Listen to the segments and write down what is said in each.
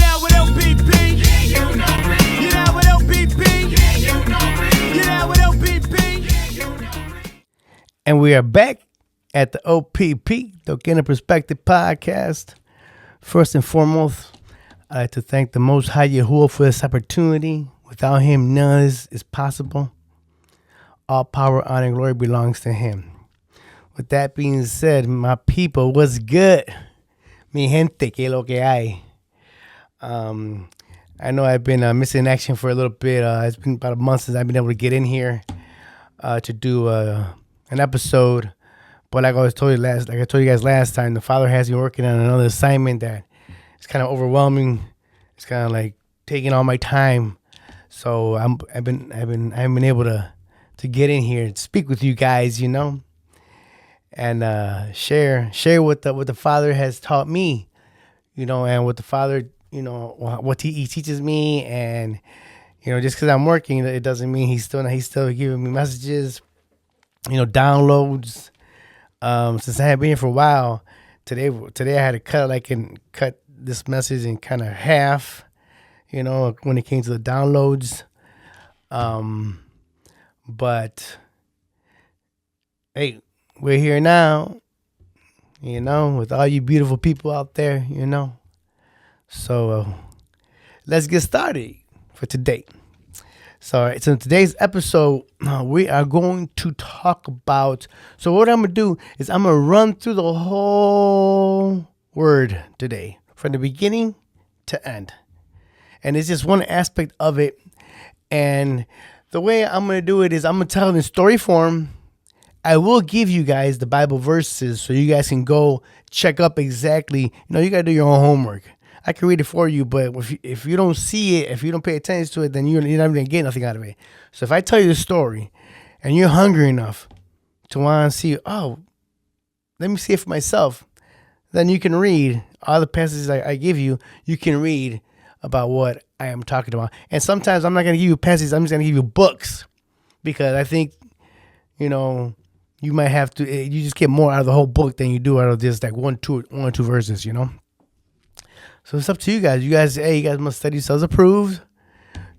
down with LPP? Yeah, you know me. You down with LPP? Yeah, you know me. You down with LPP? Yeah, you know me. And we are back at the OPP, the Organic Perspective Podcast. First and foremost, I'd like to thank the Most High Yeshua for this opportunity. Without him, none of this is possible. All power, honor, and glory belongs to him. With that being said, my people, what's good? Mi gente, que lo que hay? I know I've been missing action for a little bit. It's been about a month since I've been able to get in here to do an episode. But like I told you guys last time, the Father has me working on another assignment that it's kind of overwhelming. It's kind of like taking all my time. So I haven't been able to get in here and speak with you guys, and share what the Father has taught me, and what the Father, what he teaches me, and just because I'm working, it doesn't mean he's still giving me messages, downloads. Since I have been here for a while, today I had to cut this message in kind of half, when it came to the downloads. But hey, we're here now, with all you beautiful people out there, So let's get started for today. So in today's episode, we are going to talk about. So what I'm gonna do is I'm gonna run through the whole word today, from the beginning to end, and it's just one aspect of it. And the way I'm gonna do it is I'm gonna tell it in story form. I will give you guys the Bible verses so you guys can go check up exactly. You gotta do your own homework. I can read it for you, but if you don't see it, if you don't pay attention to it, then you're not even going to get nothing out of it. So if I tell you the story and you're hungry enough to want to see, let me see it for myself, then you can read all the passages I give you. You can read about what I am talking about. And sometimes I'm not going to give you passages. I'm just going to give you books, because I think, you might have to, you just get more out of the whole book than you do out of just like one or two verses, So it's up to you guys. You guys must study yourselves approved.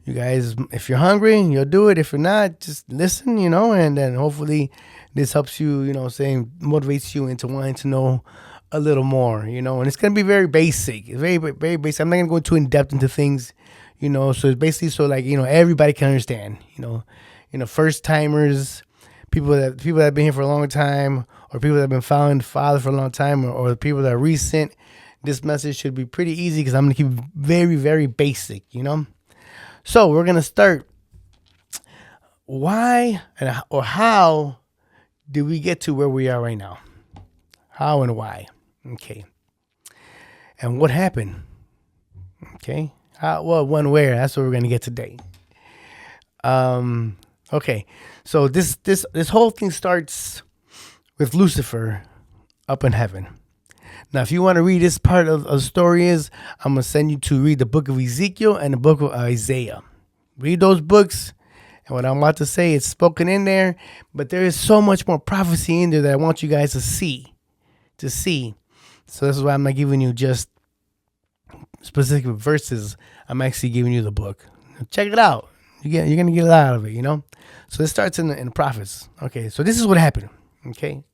You guys, if you're hungry, you'll do it. If you're not, just listen, and then hopefully this helps you, motivates you into wanting to know a little more, and it's going to be very basic. It's very, very basic. I'm not going to go too in depth into things, so it's basically everybody can understand, first timers, people that have been here for a long time, or people that have been following the Father for a long time, or the people that are recent. This message should be pretty easy because I'm going to keep it very, very basic, So we're going to start. Why or how did we get to where we are right now? How and why? Okay. And what happened? Okay. How, what, when, where? That's what we're going to get today. Okay. So this whole thing starts with Lucifer up in heaven. Now, if you want to read this part of the story, I'm going to send you to read the book of Ezekiel and the book of Isaiah. Read those books, and what I'm about to say is spoken in there, but there is so much more prophecy in there that I want you guys to see. So this is why I'm not giving you just specific verses. I'm actually giving you the book. Check it out. You're going to get a lot out of it, So it starts in the prophets. Okay, so this is what happened, okay?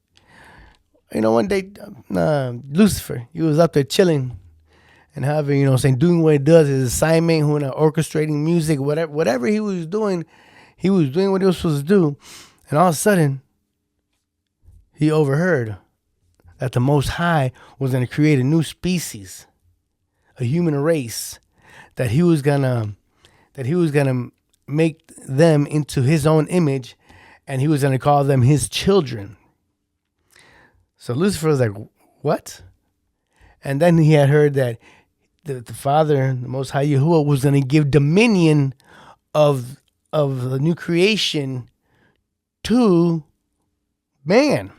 One day, Lucifer, he was up there chilling and having, doing what he does, his assignment, orchestrating music, whatever he was doing what he was supposed to do. And all of a sudden, he overheard that the Most High was going to create a new species, a human race, that he was gonna make them into his own image, and he was going to call them his children. So Lucifer was like, what? And then he had heard that the Father, the Most High Yahuwah, was going to give dominion of the new creation to man.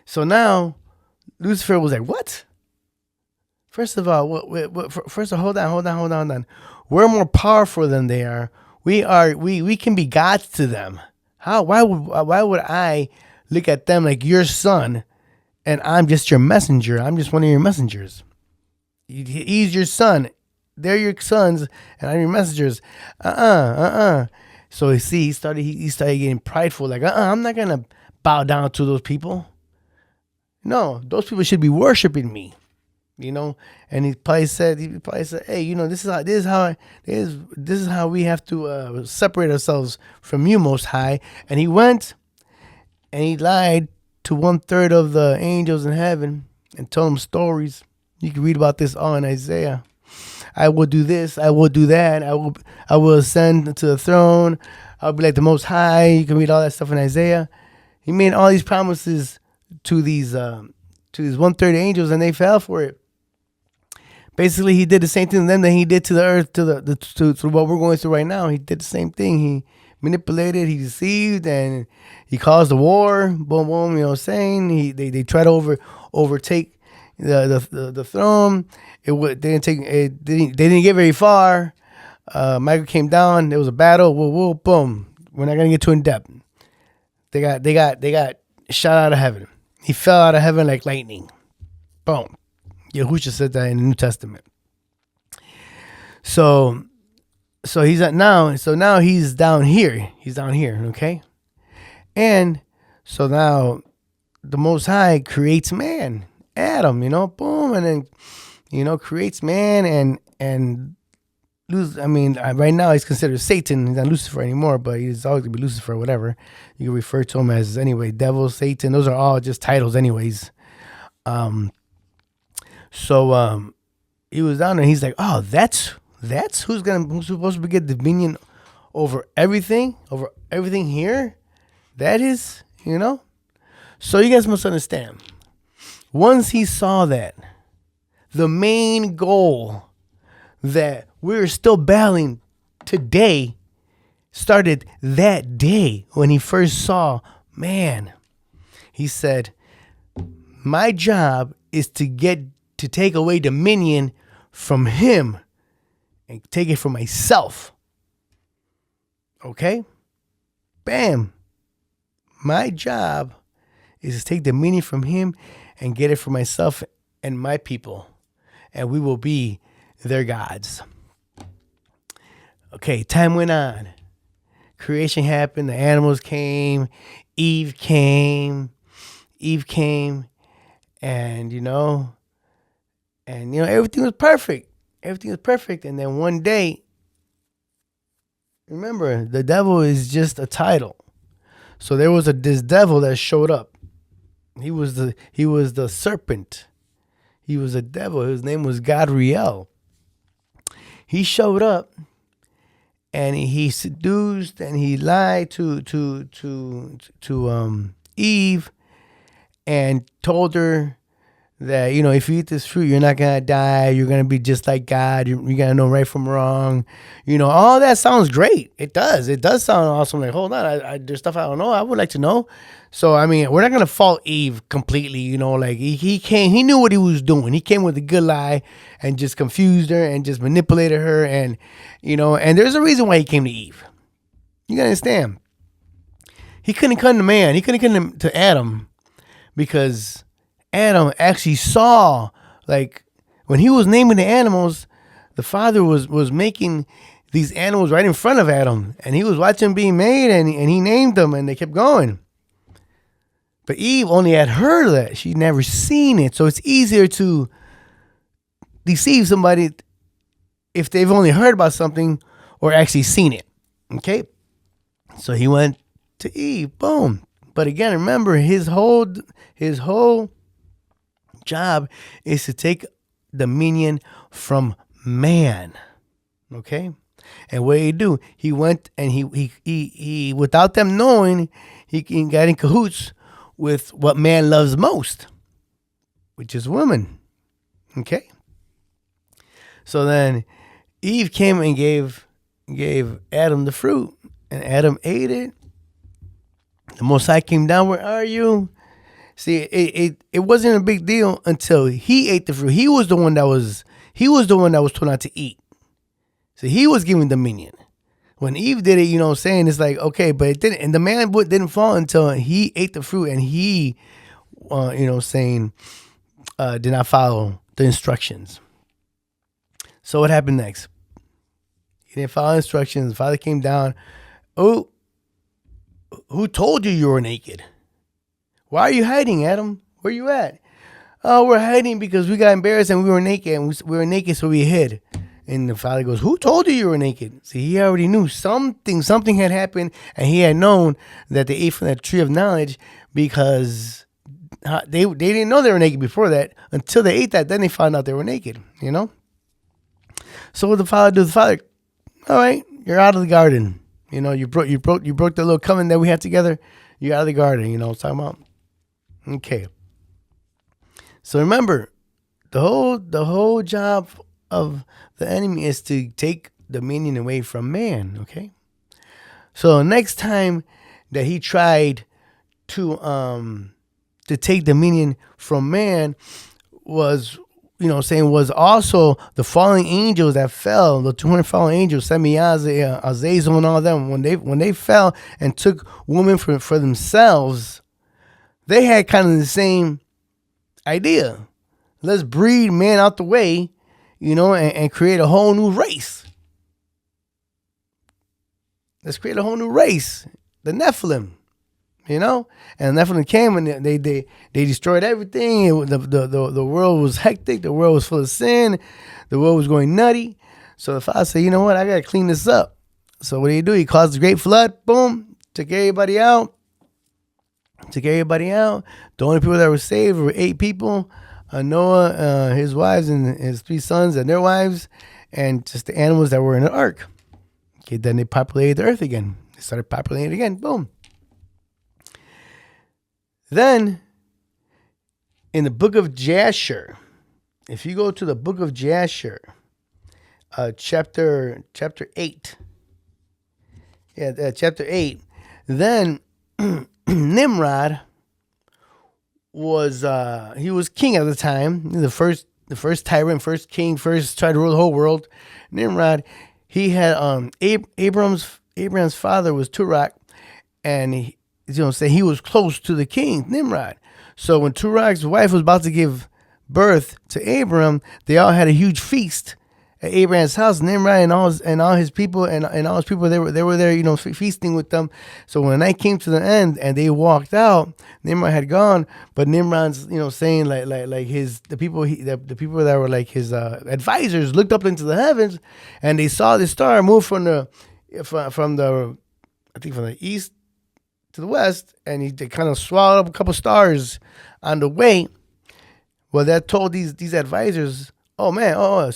So now Lucifer was like, what? First of all, hold on. We're more powerful than they are. We can be gods to them. How? Why would I look at them like your son, and I'm just your messenger? I'm just one of your messengers. He's your son. They're your sons, and I'm your messengers. So he started getting prideful. Like, I'm not gonna bow down to those people. No, those people should be worshiping me. And he probably said, hey, this is how we have to separate ourselves from you, Most High. And he went and he lied to 1/3 of the angels in heaven and told them stories. You can read about this all in Isaiah. I will do this. I will do that. I will ascend to the throne. I'll be like the Most High. You can read all that stuff in Isaiah. He made all these promises to these 1/3 angels, and they fell for it. Basically, he did the same thing to them that he did to the earth, to what we're going through right now. He did the same thing. He manipulated, he deceived, and he caused a war. Boom, boom. You know what I'm saying? They tried to overtake the throne. They didn't get very far. Michael came down. There was a battle. Whoa, boom. We're not gonna get too in depth. They got shot out of heaven. He fell out of heaven like lightning. Boom. Yeshua said that in the New Testament. So he's now he's down here. He's down here, okay? And so now the Most High creates man, Adam, boom, and then creates man and right now he's considered Satan. He's not Lucifer anymore, but he's always gonna be Lucifer, whatever. You can refer to him as anyway, devil, Satan. Those are all just titles anyways. So he was down there. He's like, oh, that's who's supposed to get dominion over everything here. That is, So you guys must understand. Once he saw that, the main goal that we're still battling today started that day when he first saw man. He said, my job is to take away dominion from him and take it for myself. Okay? Bam. My job is to take dominion from him and get it for myself and my people. And we will be their gods. Okay, time went on. Creation happened. The animals came. Eve came. And, everything was perfect. And then one day, remember, the devil is just a title. So there was this devil that showed up. He was the serpent. He was a devil. His name was Gadriel. He showed up and he seduced and he lied to Eve and told her that, if you eat this fruit, you're not going to die. You're going to be just like God. You're going to know right from wrong. All that sounds great. It does. It does sound awesome. Like, hold on. There's stuff I don't know. I would like to know. So, we're not going to fault Eve completely. Like he knew what he was doing. He came with a good lie and just confused her and just manipulated her. And, and there's a reason why he came to Eve. You got to understand. He couldn't come to man. He couldn't come to Adam because Adam actually saw, like, when he was naming the animals, the father was making these animals right in front of Adam, and he was watching them being made, and he named them, and they kept going. But Eve only had heard of that. She'd never seen it. So it's easier to deceive somebody if they've only heard about something or actually seen it. Okay? So he went to Eve. Boom. But again, remember, his whole job is to take dominion from man. Okay? And what did he do? He went and he without them knowing, he got in cahoots with what man loves most, which is women. Okay? So then Eve came and gave Adam the fruit, and Adam ate it. The Most High came down. Where are you? See, it wasn't a big deal until he ate the fruit. He was the one that was told not to eat. So he was given dominion. When Eve did it, it's like, okay, but it didn't. And the man didn't fall until he ate the fruit and he, did not follow the instructions. So what happened next? He didn't follow instructions. The father came down. Oh, who told you you were naked? Why are you hiding, Adam? Where you at? Oh, we're hiding because we got embarrassed and we were naked. And we were naked, so we hid. And the father goes, who told you you were naked? See, he already knew something had happened, and he had known that they ate from that tree of knowledge because they didn't know they were naked before that until they ate that. Then they found out they were naked, you know? So what the father do? The father, all right, you're out of the garden. You know, you broke the little covenant that we had together. You're out of the garden. You know what I'm talking about? Okay. So remember, the whole job of the enemy is to take dominion away from man. Okay. So next time that he tried to take dominion from man was, was also the fallen angels that fell, the 200 fallen angels, Semiaz, Azazel, and all of them. When they fell and took women for themselves, they had kind of the same idea. Let's breed man out the way, and create a whole new race. Let's create a whole new race, the Nephilim. And the Nephilim came and they destroyed everything. The world was hectic. The world was full of sin. The world was going nutty. So the father said, you know what? I got to clean this up. So what did he do? He caused a great flood. Boom. Took everybody out. The only people that were saved were 8 people. Noah, his wives, and his 3 sons and their wives, and just the animals that were in the ark. Okay, then they populated the earth again. They started populating it again. Boom. Then, in the book of Jasher, if you go to the book of Jasher, chapter 8, chapter 8, then Nimrod was he was king at the time, the first tyrant, first king, first tried to rule the whole world. Nimrod, he had Abraham's father was Turok, and he was close to the king, Nimrod. So when Turok's wife was about to give birth to Abraham, they all had a huge feast at Abraham's house. Nimrod and all his people they were there, feasting with them. So when the night came to the end and they walked out, Nimrod had gone, but Nimrod's saying like the people that were like his advisors looked up into the heavens and they saw the star move from the east to the west, and they kind of swallowed up a couple stars on the way. Well, that told these advisors, oh man,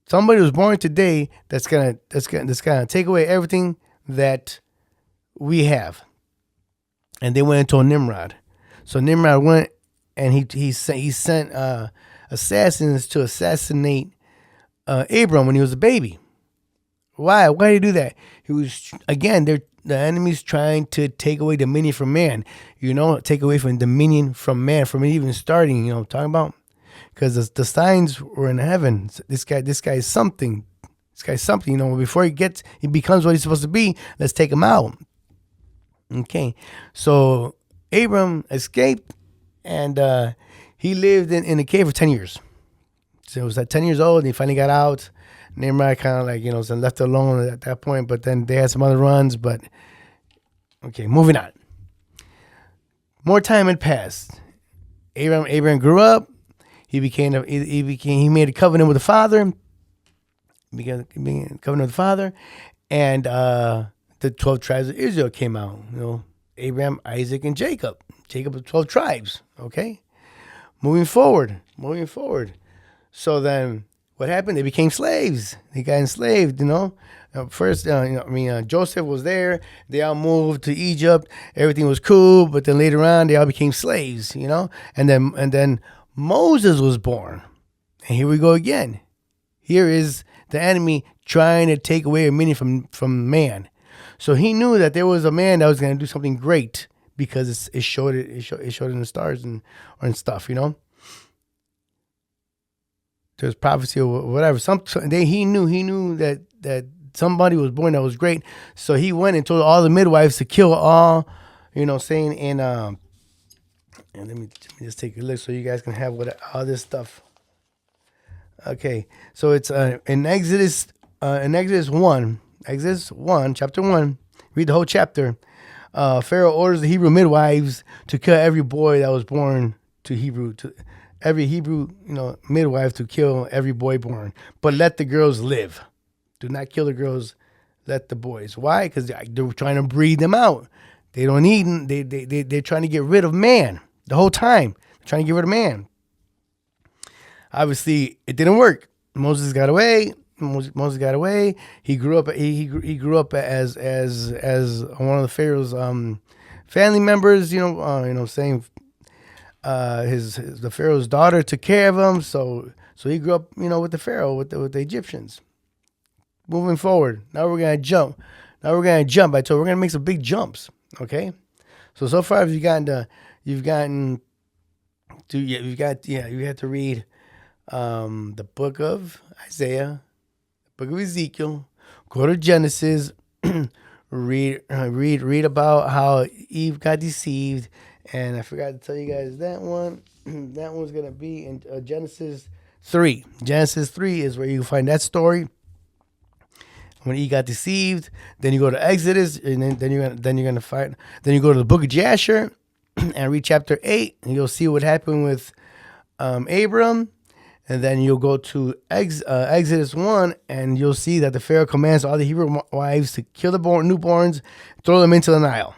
somebody was born today that's gonna take away everything that we have. And they went and told Nimrod. So Nimrod went and he sent assassins to assassinate Abram when he was a baby. Why? Why did he do that? He was, again, the enemy's trying to take away dominion from man. Take away from dominion from man, from it even starting. You know what I'm talking about? Because the signs were in heaven. This guy is something. This guy's something. Before he becomes what he's supposed to be, let's take him out. Okay. So Abram escaped, and he lived in a cave for 10 years. So it was at 10 years old, and he finally got out. Nimrod kind of like, left alone at that point, but then they had some other runs, but okay, moving on. More time had passed. Abraham grew up. He made a covenant with the father. He began a covenant with the father, and the 12 tribes of Israel came out. Abraham, Isaac, and Jacob. Jacob of 12 tribes. Okay, moving forward. So then, what happened? They became slaves. They got enslaved. First, Joseph was there. They all moved to Egypt. Everything was cool, but then later on, they all became slaves. And then Moses was born. And here we go again. Here is the enemy trying to take away dominion from man. So he knew that there was a man that was going to do something great because it showed in the stars and stuff. There's prophecy or whatever. He knew that somebody was born that was great. So he went and told all the midwives to kill all, saying in and let me just take a look so you guys can have all this stuff. Okay, so it's in Exodus 1, chapter 1. Read the whole chapter. Pharaoh orders the Hebrew midwives to kill every boy that was born to every Hebrew, midwife to kill every boy born, but let the girls live. Do not kill the girls. Let the boys. Why? Because they're trying to breed them out. They don't need. They're trying to get rid of man the whole time. They're trying to get rid of man. Obviously, it didn't work. Moses got away. He grew up. He grew up as one of the Pharaoh's family members. Saying the Pharaoh's daughter took care of him. So he grew up, with the Pharaoh, with the Egyptians. Moving forward, now we're gonna jump. I told you we're gonna make some big jumps. Okay, so far you have to read the book of Isaiah, the book of Ezekiel, go to Genesis, read about how Eve got deceived, and I forgot to tell you guys that one. That one's gonna be in Genesis 3. Genesis 3 is where you find that story. When Eve got deceived, then you go to Exodus, and then you're gonna find. Then you go to the book of Jasher, and read chapter 8, and you'll see what happened with Abram. And then you'll go to Exodus 1, and you'll see that the Pharaoh commands all the Hebrew wives to kill the newborns, throw them into the Nile.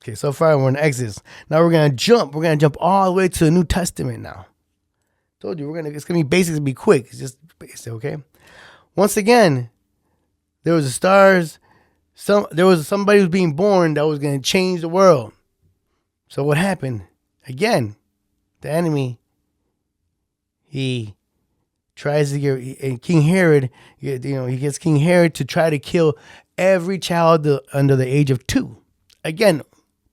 Okay, so far we're in Exodus. Now we're gonna jump. We're gonna jump all the way to the New Testament now. Told you it's gonna be basic. It's gonna be quick. It's just basic, okay? Once again, there was the stars. There was somebody who was being born that was gonna change the world. So what happened? Again, the enemy. He tries to get King Herod. He gets King Herod to try to kill every child under the age of 2. Again,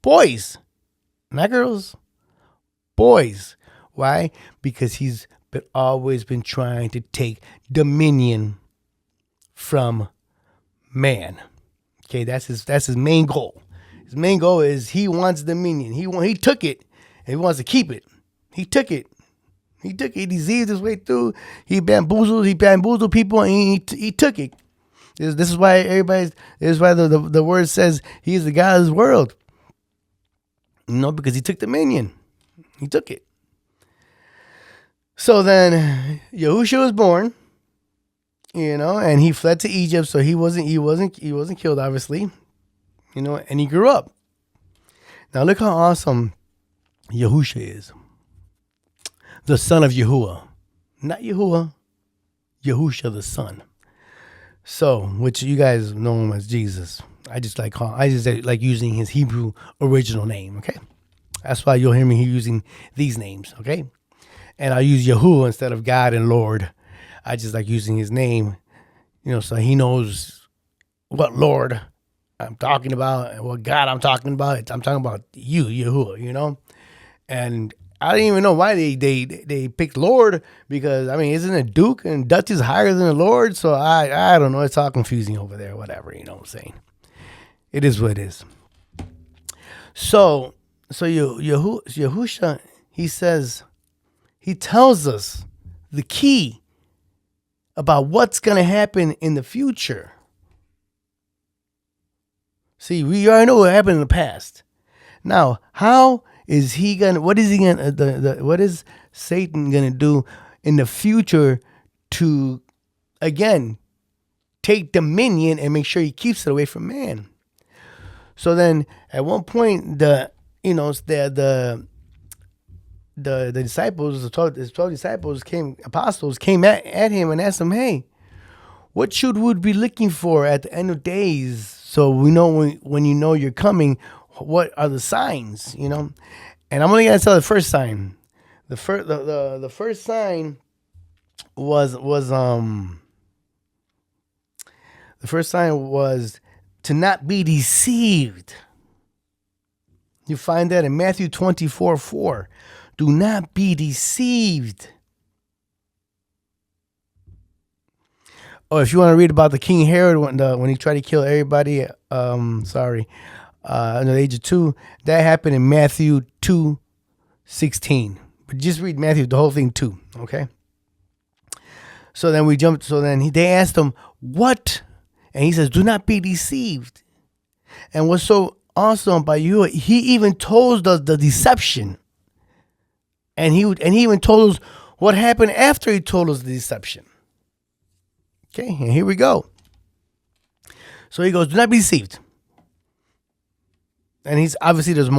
boys, not girls, boys. Why? Because he's always been trying to take dominion from man. Okay, that's his main goal. His main goal is he wants dominion. He took it, and he wants to keep it. He took it. He deceived his way through. He bamboozled people, and he took it. This is why the word says he's the God of this world. Because he took dominion. He took it. So then Yeshua was born, and he fled to Egypt, so he wasn't killed, obviously. And he grew up. Now look how awesome Yeshua is. The son of Yahuwah. Not Yahuwah. Yeshua the son. So, which you guys know him as Jesus. I just like using his Hebrew original name, okay? That's why you'll hear me using these names, okay? And I use Yahuwah instead of God and Lord. I just like using his name, so he knows what Lord I'm talking about and what God I'm talking about. I'm talking about you, Yahuwah, And I didn't even know why they picked Lord, because isn't a Duke and Duchess higher than a Lord? So I don't know. It's all confusing over there. Whatever, what I'm saying. It is what it is. So Yahusha, he tells us the key about what's going to happen in the future. See, we already know what happened in the past. Now, what is Satan gonna do in the future to, again, take dominion and make sure he keeps it away from man? So then, at one point, the disciples, the 12 disciples apostles came at him and asked him, "Hey, what should we be looking for at the end of days, so we know when you're coming? What are the signs?" And I'm only gonna tell the first sign. The first sign was to not be deceived. You find that in Matthew 24:4. Do not be deceived. Oh, if you want to read about the King Herod when he tried to kill everybody, under the age of 2, that happened in Matthew 2:16. But just read Matthew, the whole thing too, okay? So then we jumped. So then they asked him, what? And he says, do not be deceived. And what's so awesome about you, he even told us the deception. And he even told us what happened after he told us the deception. Okay, and here we go. So he goes, do not be deceived. And he's obviously there's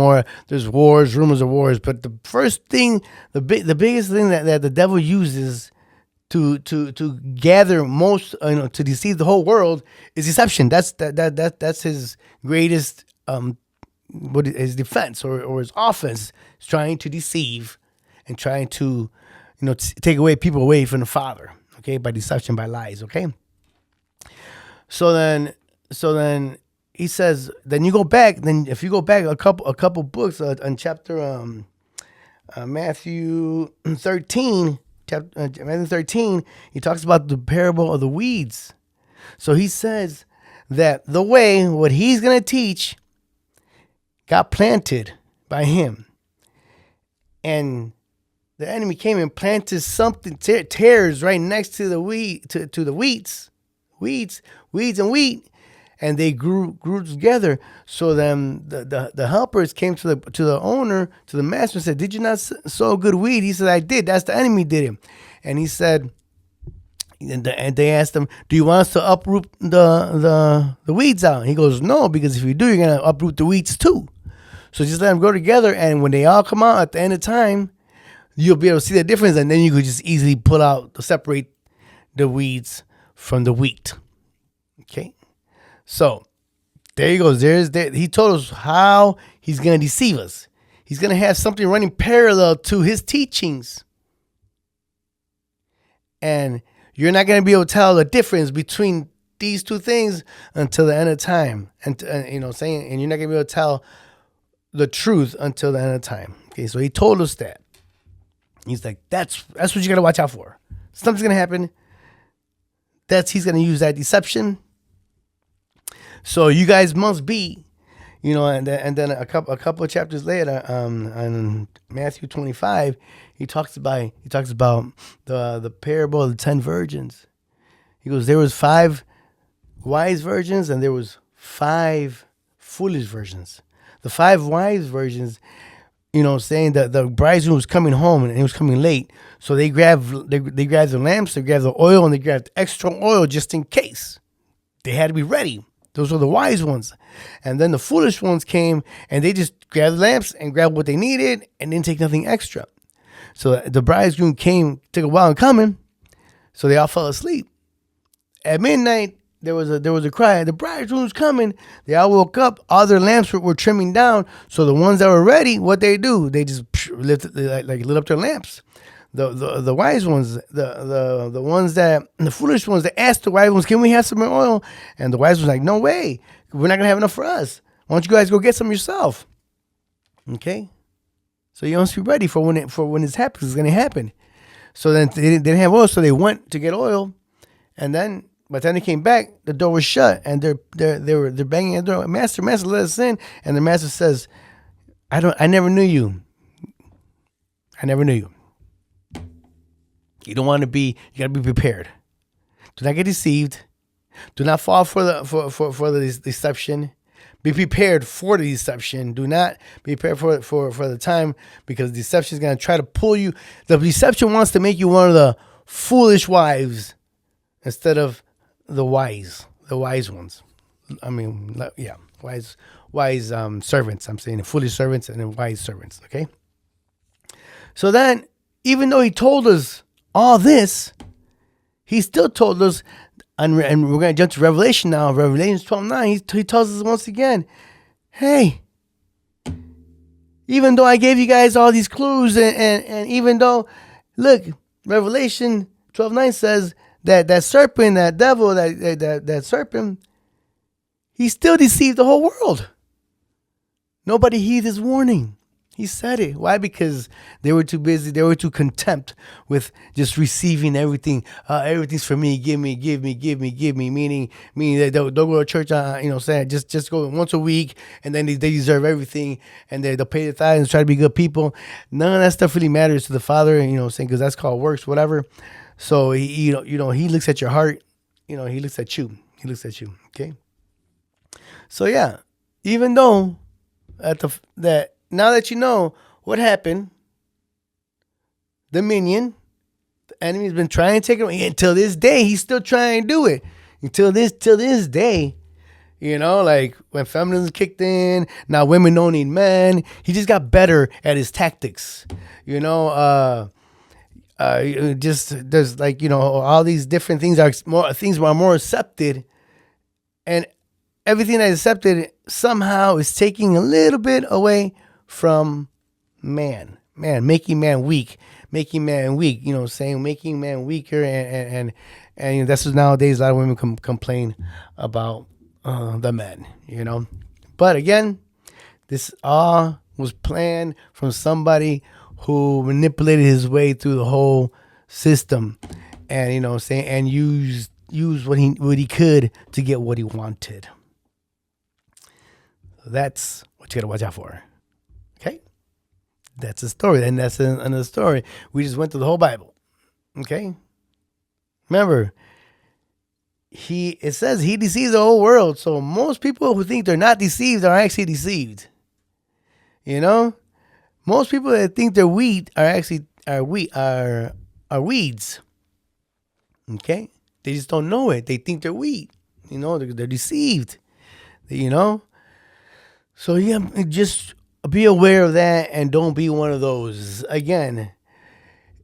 wars, rumors of wars, but the first thing, the biggest thing that the devil uses to gather most, to deceive the whole world is deception. That's his greatest his defense or his offense is trying to deceive and trying to take people away from the Father, okay, by deception, by lies, okay. So then he says, then you go back. Then if you go back a couple books on chapter Matthew 13, Matthew 13, he talks about the parable of the weeds. So he says that the way what he's gonna teach got planted by him, and the enemy came and planted something tares right next to the weeds and wheat. And they grew together. So then the helpers came to the owner, to the master, and said, "Did you not sow good wheat?" He said, "I did. That's the enemy did it." And he said, and they asked him, "Do you want us to uproot the weeds out?" And he goes, "No, because if you do, you're gonna uproot the weeds too. So just let them go together. And when they all come out at the end of time, you'll be able to see the difference. And then you could just easily separate the weeds from the wheat." Okay. So there he goes. He told us how he's going to deceive us. He's going to have something running parallel to his teachings. And you're not going to be able to tell the difference between these two things until the end of time. And you're not going to be able to tell the truth until the end of time. Okay, so he told us that. He's like, that's what you got to watch out for. Something's going to happen. He's going to use that deception. So you guys must be, and then a couple of chapters later, on Matthew 25, he talks about the parable of the 10 virgins. He goes, there was 5 wise virgins and there was 5 foolish virgins. The 5 wise virgins, saying that the bridegroom was coming home and he was coming late, so they grabbed the lamps, they grabbed the oil, and they grabbed extra oil just in case. They had to be ready. Those were the wise ones. And then the foolish ones came and they just grabbed the lamps and grabbed what they needed and didn't take nothing extra. So the bridegroom took a while in coming, so they all fell asleep. At midnight, there was a cry, "The bridegroom's coming." They all woke up, all their lamps were trimming down. So the ones that were ready, what they do? They just lit up their lamps. The wise ones, the ones the foolish ones, they asked the wise ones, "Can we have some more oil?" And the wise ones like, "No way, we're not gonna have enough for us. Why don't you guys go get some yourself?" Okay, so you must be ready for when this happens. It's gonna happen. So then they didn't have oil, so they went to get oil, and then by the time they came back, the door was shut, and they're banging at the door. Master, let us in." And the master says, I never knew you. I never knew you. You don't want to be. You got to be prepared. Do not get deceived. Do not fall for the deception. Be prepared for the deception. Do not be prepared for the time, because deception is going to try to pull you. The deception wants to make you one of the foolish wives instead of the wise ones. I mean, yeah, wise servants. I'm saying the foolish servants and the wise servants. Okay. So then, even though he told us all this, he still told us, and we're going to jump to Revelation now. Revelation 12:9. He tells us once again, "Hey, even though I gave you guys all these clues, and even though, look, Revelation 12:9 says that serpent, that devil, that serpent, he still deceived the whole world. Nobody heeded his warning. He said it. Why? Because they were too busy. They were too contempt with just receiving everything. Everything's for me. Give me. Meaning that they'll go to church. Saying just go once a week, and then they deserve everything, and they'll pay the tithes and try to be good people. None of that stuff really matters to the Father. Saying, because that's called works, whatever. So he looks at your heart. He looks at you. He looks at you. Okay. So yeah, even though that now that you know what happened, the minion, the enemy's been trying to take it away. Until this day, he's still trying to do it. Till this day, like when feminism kicked in, now women don't need men. He just got better at his tactics. Just there's all these different things are more accepted, and everything that is accepted somehow is taking a little bit away from man, making man weak, making man weaker, and that's what nowadays a lot of women complain about the men, But again, this all was planned from somebody who manipulated his way through the whole system, and and used what he could to get what he wanted. That's what you gotta watch out for. Okay, that's a story, and that's another story. We just went through the whole Bible. Okay, remember, it says he deceives the whole world. So most people who think they're not deceived are actually deceived. Most people that think they're wheat are weeds. Okay, they just don't know it. They think they're wheat. They're deceived. So yeah, just be aware of that and don't be one of those. Again,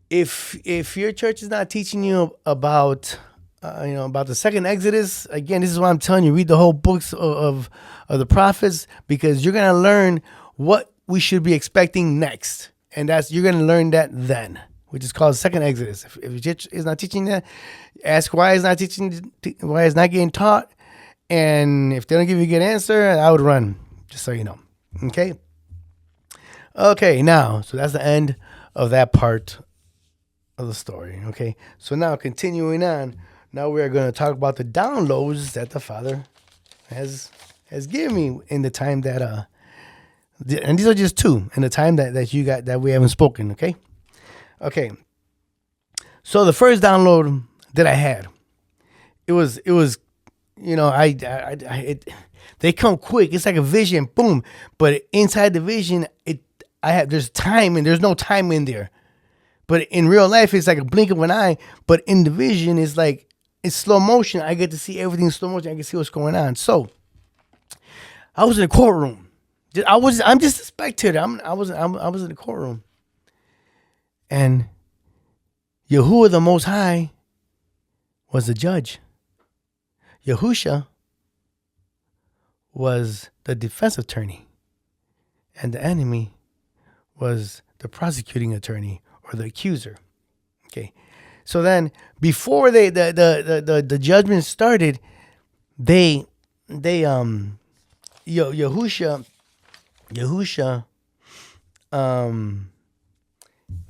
if your church is not teaching you about the second Exodus, again, this is why I'm telling you, read the whole books of the prophets, because you're gonna learn what we should be expecting next, and you're gonna learn that then, which is called second Exodus. If your church is not teaching that, ask why it's not teaching, why it's not getting taught, and if they don't give you a good answer, I would run. Just so you know. Okay, now, so that's the end of that part of the story. Okay, so now continuing on, now we are going to talk about the downloads that the Father has given me in the time that and these are just two in the time that you got that we haven't spoken. Okay. So the first download that I had, it was they come quick. It's like a vision, boom. But inside the vision, there's time, and there's no time in there. But in real life, it's like a blink of an eye. But in the vision, it's slow motion. I get to see everything in slow motion. I can see what's going on. So I was in a courtroom. I'm just a spectator. I was in the courtroom, and Yahuwah the Most High was the judge. Yahusha was the defense attorney, and the enemy was the prosecuting attorney or the accuser. Okay, so then before the judgment started, Yahusha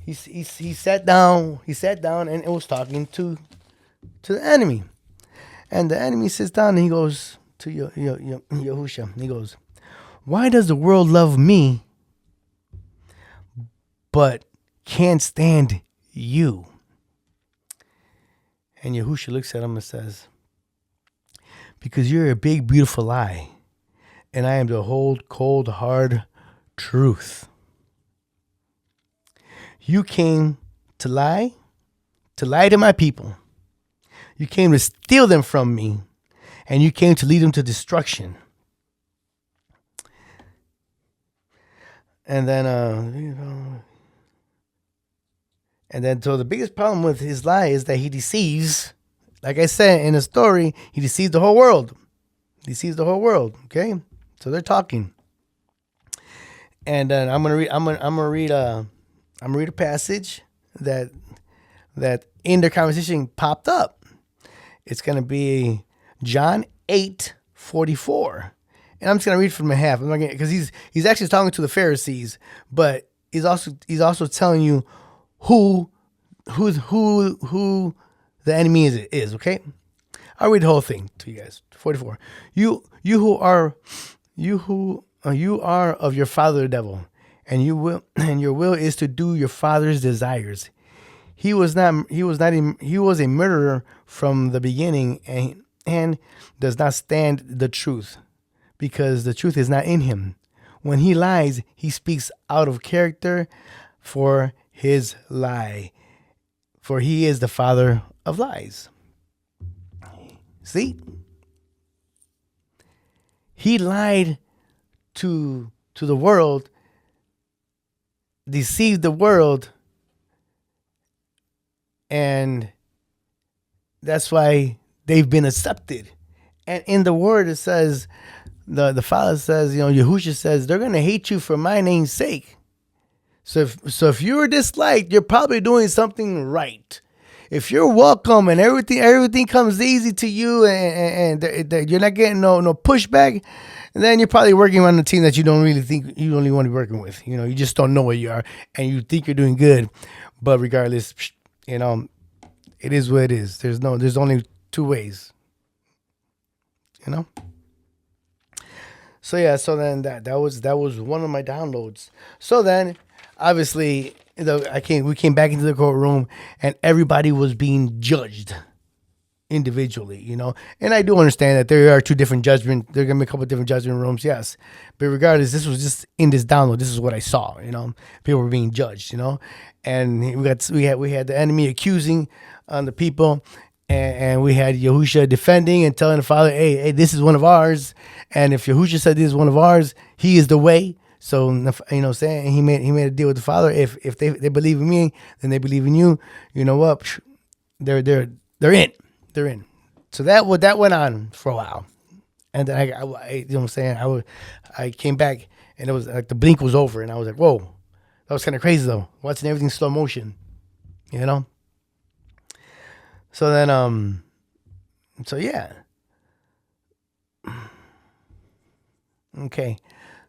he sat down and it was talking to the enemy, and the enemy sits down and he goes to Yahusha. He goes, "Why does the world love me but can't stand you?" And Yahusha looks at him and says, "Because you're a big, beautiful lie, and I am the whole cold, hard truth. You came to lie to my people. You came to steal them from me, and you came to lead them to destruction." And then, so the biggest problem with his lie is that he deceives. Like I said in the story, he deceives the whole world. Okay, so they're talking, and then I'm gonna read a passage that in their conversation popped up. It's gonna be John 8:44, and I'm just gonna read from the half. I'm not gonna, because he's actually talking to the Pharisees, but he's also telling you who the enemy is. Okay, I'll read the whole thing to you guys. 44. You who are of your father the devil, and your will is to do your father's desires. he was a murderer from the beginning, and does not stand the truth, because the truth is not in him. When he lies, he speaks out of character for his lie, for he is the father of lies. See? He lied to the world, deceived the world, and that's why they've been accepted. And in the word it says, the Father says, Yeshua says, they're going to hate you for my name's sake. So if you're disliked, you're probably doing something right. If you're welcome and everything comes easy to you, and you're not getting no pushback, then you're probably working on a team that you don't really think you only want to be working with. You just don't know what you are, and you think you're doing good, but regardless, it is what it is. There's only two ways. So yeah, so then that was one of my downloads. So then, obviously, we came back into the courtroom, and everybody was being judged individually, And I do understand that there are two different judgment. There are gonna be a couple of different judgment rooms, yes. But regardless, this was just in this download. This is what I saw, People were being judged, and we had the enemy accusing on the people. And we had Yeshua defending and telling the Father, hey, this is one of ours. And if Yeshua said this is one of ours, he is the way. So, saying he made a deal with the Father. If they believe in me, then they believe in you. You know what? They're in. They're in. So that went on for a while. And then I came back, and it was like the blink was over, and I was like, whoa, that was kind of crazy though. Watching everything slow motion, So then, so yeah. Okay.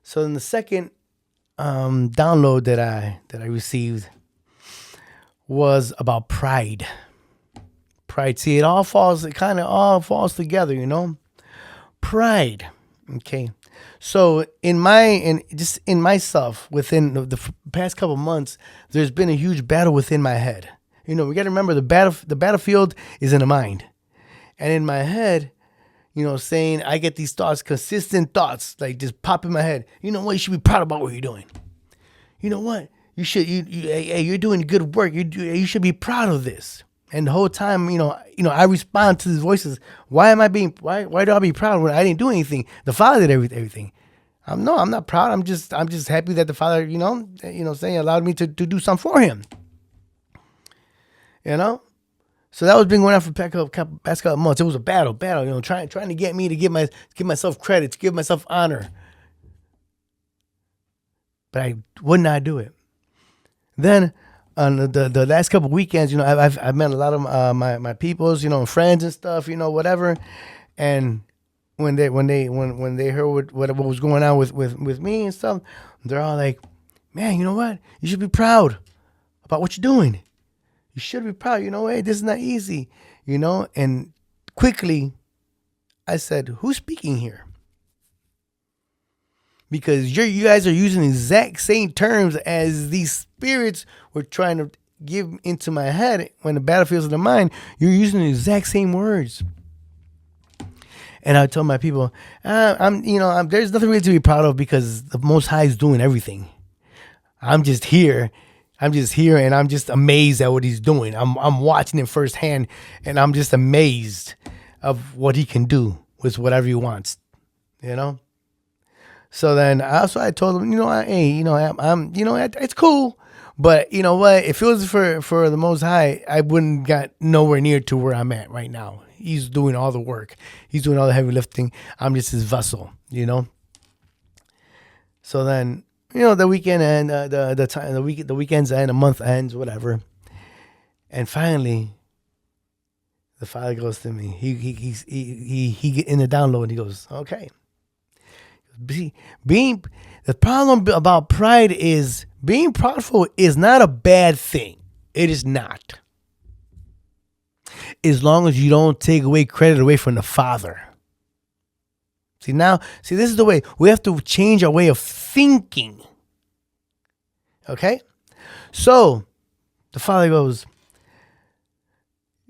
So then the second download that I received was about pride. Pride. See, it kind of all falls together, Pride. Okay. So in myself, within the past couple months, there's been a huge battle within my head. We got to remember the battlefield is in the mind. And in my head, saying I get these thoughts, consistent thoughts, like just pop in my head. You know what? You should be proud about what you're doing. You know what? You should. You're doing good work. You should be proud of this. And the whole time, I respond to these voices. Why do I be proud when I didn't do anything? The Father did everything. I'm not proud. I'm just happy that the Father, saying allowed me to do something for him. So that was been going on for the past couple of months. It was a battle, trying to get me to give myself credit, to give myself honor. But I would not do it. Then on the last couple of weekends, I've met a lot of my peoples, friends and stuff, whatever. And when they heard what was going on with me and stuff, they're all like, man, you know what? You should be proud about what you're doing. You should be proud. Hey, this is not easy, And quickly, I said, who's speaking here? Because you guys are using the exact same terms as these spirits were trying to give into my head when the battlefield's in the mind. You're using the exact same words. And I told my people, there's nothing really to be proud of because the Most High is doing everything. I'm just here, and I'm just amazed at what he's doing. I'm watching it firsthand, and I'm just amazed of what he can do with whatever he wants, So then I told him, it's cool, but you know what? If it was for the Most High, I wouldn't got nowhere near to where I'm at right now. He's doing all the work. He's doing all the heavy lifting. I'm just his vessel, So then, the weekend and the weekends end, a month ends, whatever. And finally, the Father goes to me. He get in the download, and he goes, okay. The problem about pride is being proudful is not a bad thing. It is not. As long as you don't take credit away from the Father. See, this is the way. We have to change our way of thinking. Okay? So, the Father goes,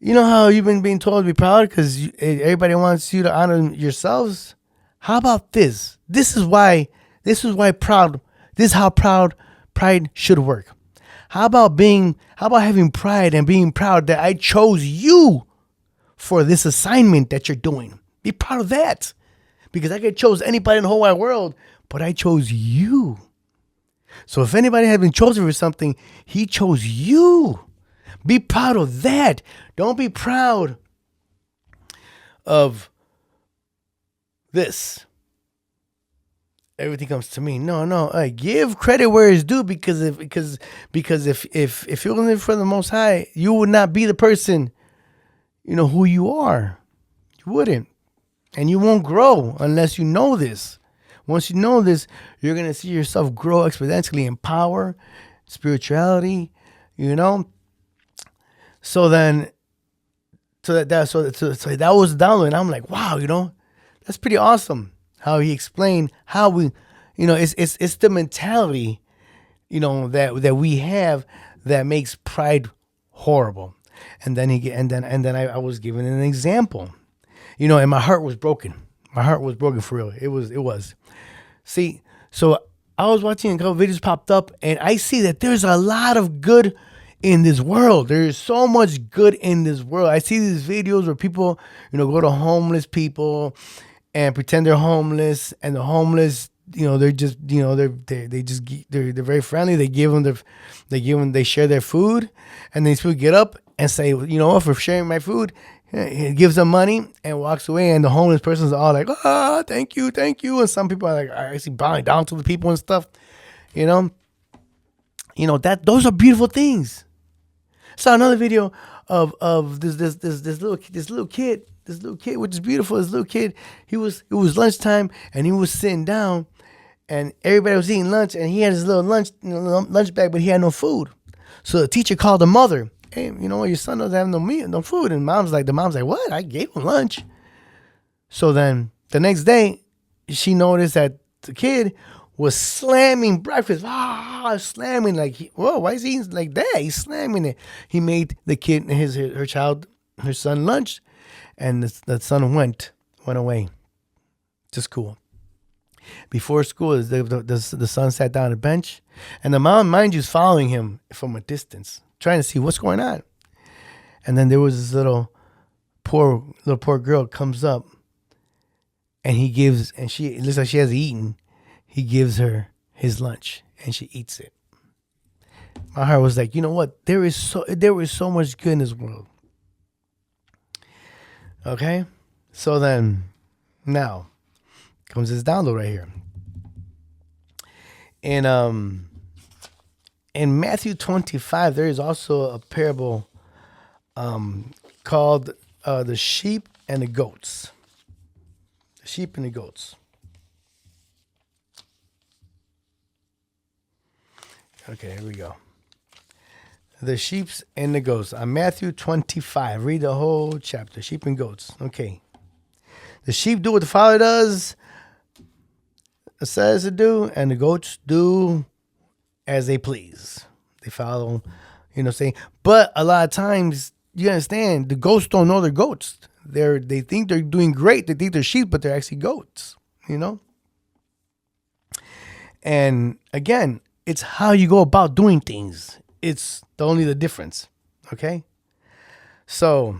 You know how you've been being told to be proud because everybody wants you to honor yourselves? How about this? Proud. This is how pride should work. How about having pride and being proud that I chose you for this assignment that you're doing? Be proud of that. Because I could chose anybody in the whole wide world, but I chose you. So if anybody had been chosen for something, he chose you. Be proud of that. Don't be proud of this. Everything comes to me. No. Give credit where it's due because if it wasn't for the Most High, you would not be the person, who you are. You wouldn't. And you won't grow unless you know this. Once you know this, you're going to see yourself grow exponentially in power, spirituality, So then, so that was the download. And I'm like, wow, that's pretty awesome. How he explained how we, it's the mentality, that we have that makes pride horrible. And then I was given an example, and my heart was broken. My heart was broken for real. It was. See, so I was watching a couple videos popped up, and I see that there's a lot of good in this world. There's so much good in this world. I see these videos where people, go to homeless people and pretend they're homeless, and the homeless, they're just, they're very friendly. They share their food, and these people get up and say, for sharing my food, he gives them money and walks away, and the homeless person's all like, thank you. And some people are like, I see bowing down to the people and stuff, that those are beautiful things. Saw another video of this little kid, which is beautiful. This little kid, it was lunchtime, and he was sitting down, and everybody was eating lunch, and he had his little lunch bag, but he had no food. So the teacher called the mother. Hey, your son doesn't have no food. And the mom's like, what? I gave him lunch. So then the next day, she noticed that the kid was slamming breakfast. Slamming like, whoa, why is he eating like that? He's slamming it. He made the kid, her son lunch, and the son went away to school. Before school, the son sat down on a bench, and the mom, mind you, is following him from a distance, trying to see what's going on. And then there was this little poor girl comes up, and she looks like she hasn't eaten. He gives her his lunch, and she eats it. My heart was like, you know what? There is so much good in this world. Okay, so then now comes this download right here. In Matthew 25, there is also a parable called the sheep and the goats. The sheep and the goats. Okay, here we go. The sheep and the goats. Matthew 25. Read the whole chapter. Sheep and goats. Okay. The sheep do what the Father says to do, and the goats do as they please. They follow, saying. But a lot of times, you understand, the goats don't know they're goats. They think they're doing great. They think they're sheep, but they're actually goats. And again, it's how you go about doing things. It's only the difference. Okay? So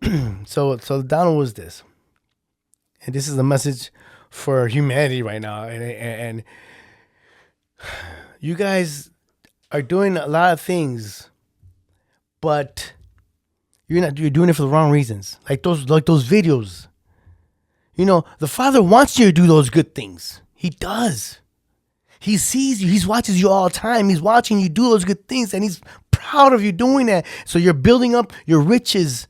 the download was this. And this is a message for humanity right now. And you guys are doing a lot of things, but you're doing it for the wrong reasons. Like those videos. The Father wants you to do those good things. He does. He sees you. He watches you all the time. He's watching you do those good things, and he's proud of you doing that. So you're building up your riches.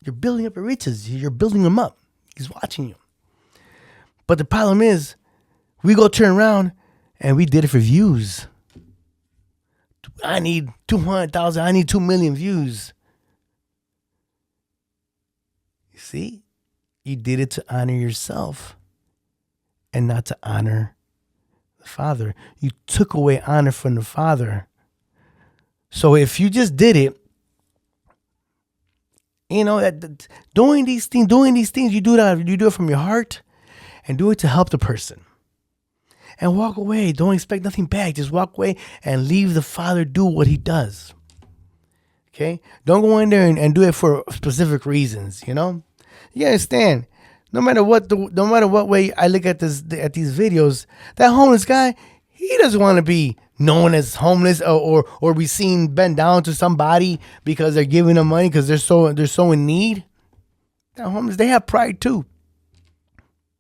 You're building up your riches. You're building them up. He's watching you. But the problem is, we go turn around and we did it for views. I need 200,000. I need 2 million views. You see? You did it to honor yourself and not to honor the Father. You took away honor from the Father. So if you just did it, doing these things, you do it from your heart, and do it to help the person. And walk away. Don't expect nothing back. Just walk away and leave the Father do what he does. Okay? Don't go in there and do it for specific reasons, You understand? No matter what way I look at these videos, that homeless guy, he doesn't want to be known as homeless or be seen bent down to somebody because they're giving them money because they're so in need. That homeless, they have pride too.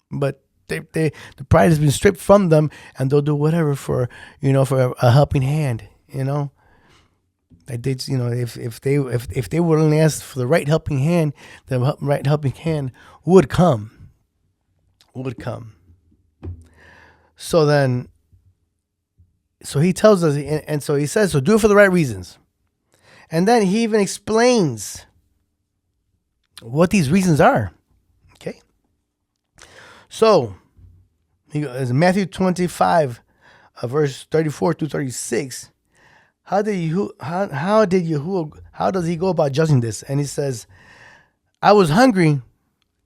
But the pride has been stripped from them, and they'll do whatever for a helping hand. Like they, if they were only asked for the right helping hand, the right helping hand would come. So he tells us, and so he says, so do it for the right reasons. And then he even explains what these reasons are. Okay. So he goes, Matthew 25, verse 34 to 36. How does he go about judging this? And he says, I was hungry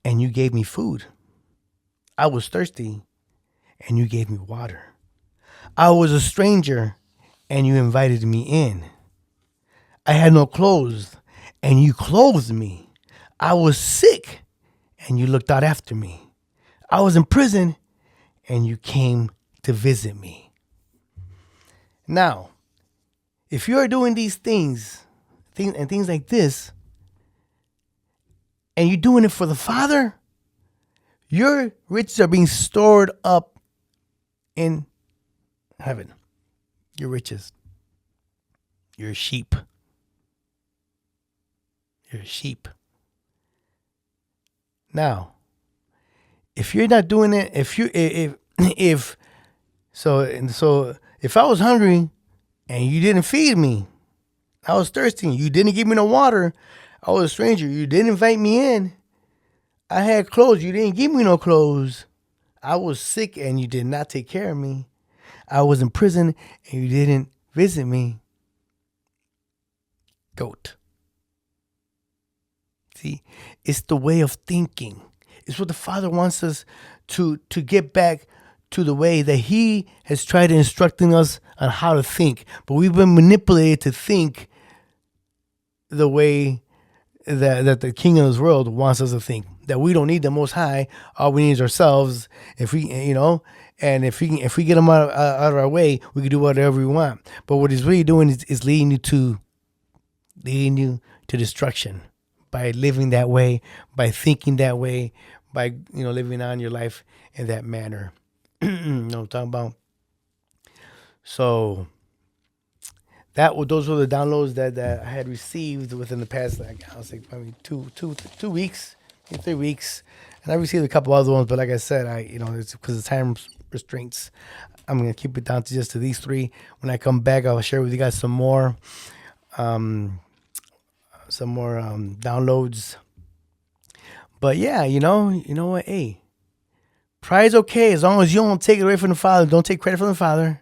and you gave me food. I was thirsty and you gave me water. I was a stranger and you invited me in. I had no clothes and you clothed me. I was sick and you looked out after me. I was in prison and you came to visit me. Now, if you're doing these things like this, and you're doing it for the Father, your riches are being stored up in heaven. Your riches. You're a sheep. You're a sheep. Now, if you're not doing it, if I was hungry and you didn't feed me, I was thirsty, you didn't give me no water, I was a stranger, you didn't invite me in, I had clothes, you didn't give me no clothes, I was sick and you did not take care of me, I was in prison and you didn't visit me. Goat. See, it's the way of thinking. It's what the Father wants us to get back to the way that he has tried instructing us on how to think. But we've been manipulated to think the way that the king of this world wants us to think. That we don't need the Most High. All we need is ourselves. If we, and if we get him out of our way, we can do whatever we want. But what he's really doing is leading you to destruction by living that way, by thinking that way, by living on your life in that manner. You know what I'm talking about? So those were the downloads that I had received within the past, probably 2 weeks, 3 weeks, and I received a couple other ones. But like I said, it's because of time restraints. I'm gonna keep it down to just these 3. When I come back, I'll share with you guys some more downloads. But yeah, you know what? Hey, pride's okay as long as you don't take it away from the Father. Don't take credit from the Father.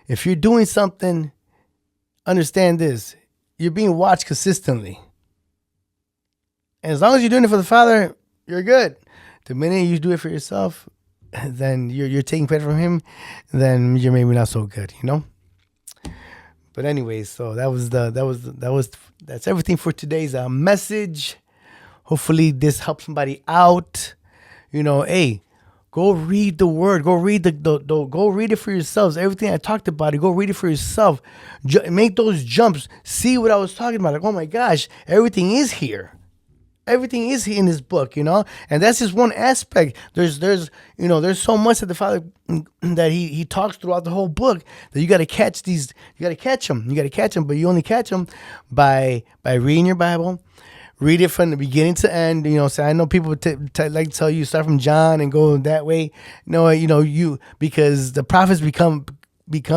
If you're doing something, understand this: you're being watched consistently. And as long as you're doing it for the Father, you're good. The minute you do it for yourself, then you're taking credit from Him. Then you're maybe not so good, But anyways, so that's everything for today's message. Hopefully this helps somebody out. Hey, go read the Word. Go read go read it for yourselves. Everything I talked about, go read it for yourself. Make those jumps. See what I was talking about. Like, oh my gosh, everything is here. Everything is in this book, and that's just one aspect. There's so much that the Father that he talks throughout the whole book that you got to catch these. You got to catch them, but you only catch them by reading your Bible. Read it from the beginning to end. So I know people like to tell you start from John and go that way. No, because the prophets become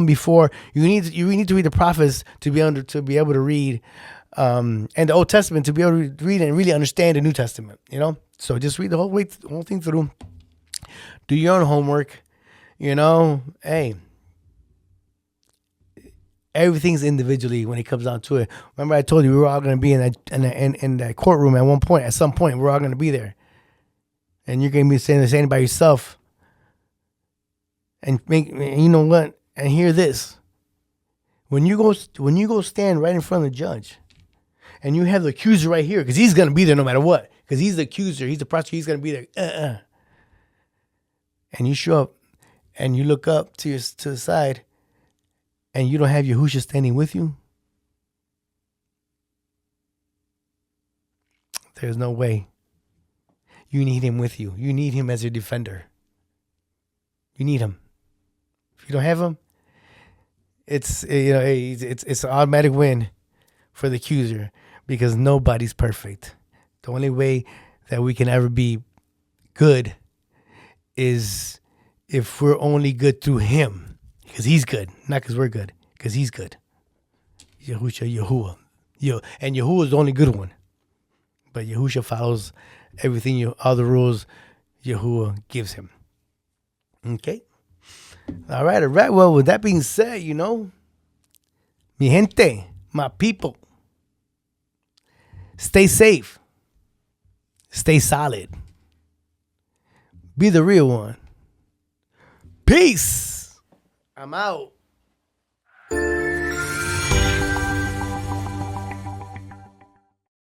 before you need to read the prophets to be able to read. And the Old Testament to be able to read and really understand the New Testament, So just read the whole thing through. Do your own homework, Hey, everything's individually when it comes down to it. Remember, I told you we were all going to be in that courtroom at one point. At some point, we're all going to be there, and you're going to be saying by yourself. And you know what? And hear this: when you go stand right in front of the judge, and you have the accuser right here, because he's going to be there no matter what, because he's the accuser, he's the prosecutor, he's going to be there. And you show up, and you look up to the side, and you don't have Yeshua standing with you. There's no way. You need him with you. You need him as your defender. You need him. If you don't have him, it's an automatic win for the accuser, because nobody's perfect. The only way that we can ever be good is if we're only good through him, because he's good, not because we're good, because he's good. Yahuwah. And Yahuwah is the only good one. But Yahushua follows everything, all the rules Yahuwah gives him. Okay? All right. Well, with that being said, mi gente, my people, stay safe. Stay solid. Be the real one. Peace. I'm out.